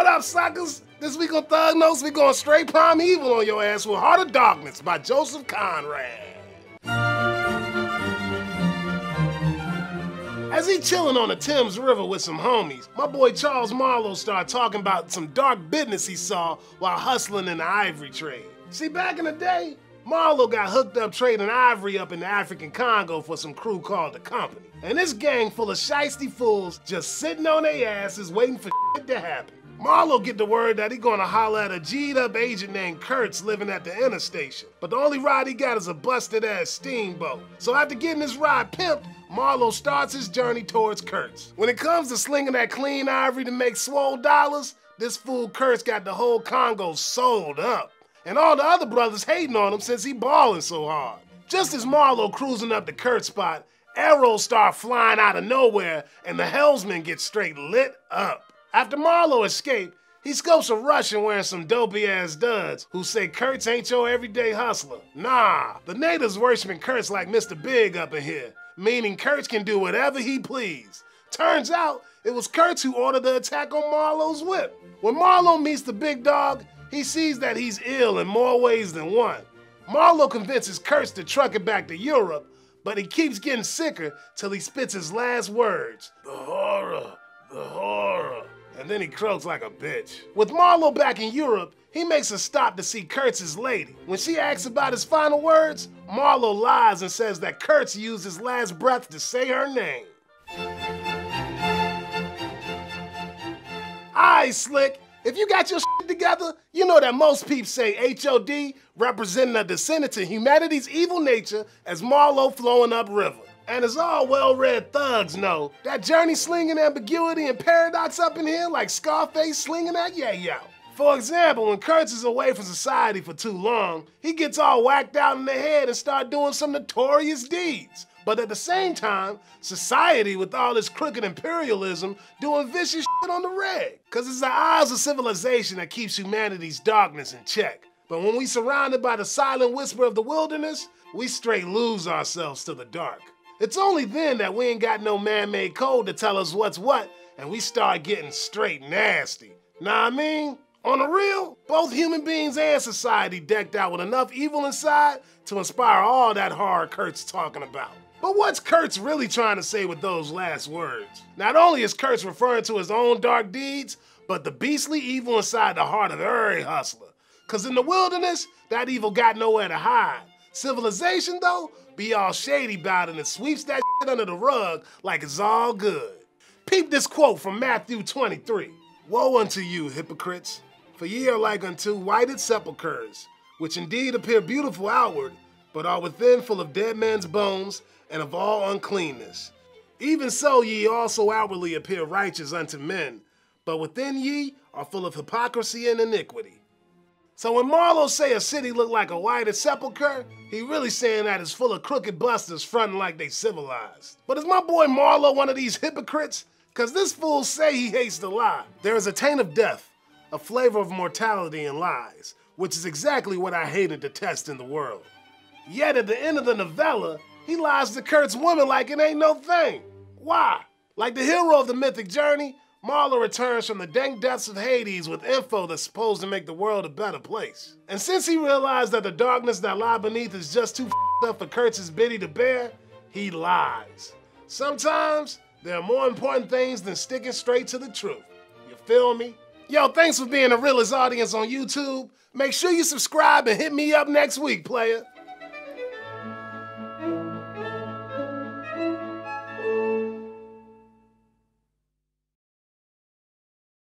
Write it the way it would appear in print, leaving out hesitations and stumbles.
What up, suckers? This week on Thug Notes, we going straight primeval on your ass with Heart of Darkness by Joseph Conrad. As he chillin' on the Thames River with some homies, my boy Charles Marlowe started talking about some dark business he saw while hustling in the ivory trade. See, back in the day, Marlowe got hooked up trading ivory up in the African Congo for some crew called the Company. And this gang full of shiesty fools just sitting on their asses waiting for shit to happen. Marlowe get the word that he gonna holler at a G'd up agent named Kurtz living at the interstation. But the only ride he got is a busted ass steamboat. So after getting his ride pimped, Marlowe starts his journey towards Kurtz. When it comes to slinging that clean ivory to make swole dollars, this fool Kurtz got the whole Congo sold up. And all the other brothers hating on him since he ballin' so hard. Just as Marlowe cruising up the Kurtz spot, arrows start flying out of nowhere and the helmsman gets straight lit up. After Marlowe escaped, he scopes a Russian wearing some dopey ass duds who say Kurtz ain't your everyday hustler. Nah, the natives worshiping Kurtz like Mr. Big up in here, meaning Kurtz can do whatever he please. Turns out, it was Kurtz who ordered the attack on Marlowe's whip. When Marlowe meets the big dog, he sees that he's ill in more ways than one. Marlowe convinces Kurtz to truck it back to Europe, but he keeps getting sicker till he spits his last words. The horror, the horror. And then he croaks like a bitch. With Marlowe back in Europe, he makes a stop to see Kurtz's lady. When she asks about his final words, Marlowe lies and says that Kurtz used his last breath to say her name. Aight, Slick. If you got your shit together, you know that most peeps say HOD, representing a descendant to humanity's evil nature as Marlowe flowing upriver. And as all well-read thugs know, that journey slinging ambiguity and paradox up in here like Scarface slinging that yayo. For example, when Kurtz is away from society for too long, he gets all whacked out in the head and start doing some notorious deeds. But at the same time, society with all its crooked imperialism doing vicious shit on the reg. Cause it's the eyes of civilization that keeps humanity's darkness in check. But when we surrounded by the silent whisper of the wilderness, we straight lose ourselves to the dark. It's only then that we ain't got no man-made code to tell us what's what, and we start getting straight nasty. Know what I mean? On the real, both human beings and society decked out with enough evil inside to inspire all that horror Kurt's talking about. But what's Kurtz really trying to say with those last words? Not only is Kurtz referring to his own dark deeds, but the beastly evil inside the heart of every hustler. Cause in the wilderness, that evil got nowhere to hide. Civilization, though, be all shady about it and sweeps that shit under the rug like it's all good. Peep this quote from Matthew 23. Woe unto you, hypocrites, for ye are like unto whited sepulchres, which indeed appear beautiful outward, but are within full of dead men's bones and of all uncleanness. Even so ye also outwardly appear righteous unto men, but within ye are full of hypocrisy and iniquity. So when Marlowe say a city look like a whited sepulcher, he really saying that it's full of crooked busters fronting like they civilized. But is my boy Marlowe one of these hypocrites? Cause this fool say he hates to lie. There is a taint of death, a flavor of mortality and lies, which is exactly what I hate and detest in the world. Yet at the end of the novella, he lies to Kurt's woman like it ain't no thing. Why? Like the hero of the mythic journey, Marlowe returns from the dank depths of Hades with info that's supposed to make the world a better place. And since he realized that the darkness that lie beneath is just too up for Kurtz's biddy to bear, he lies. Sometimes, there are more important things than sticking straight to the truth. You feel me? Yo, thanks for being the realest audience on YouTube. Make sure you subscribe and hit me up next week, player.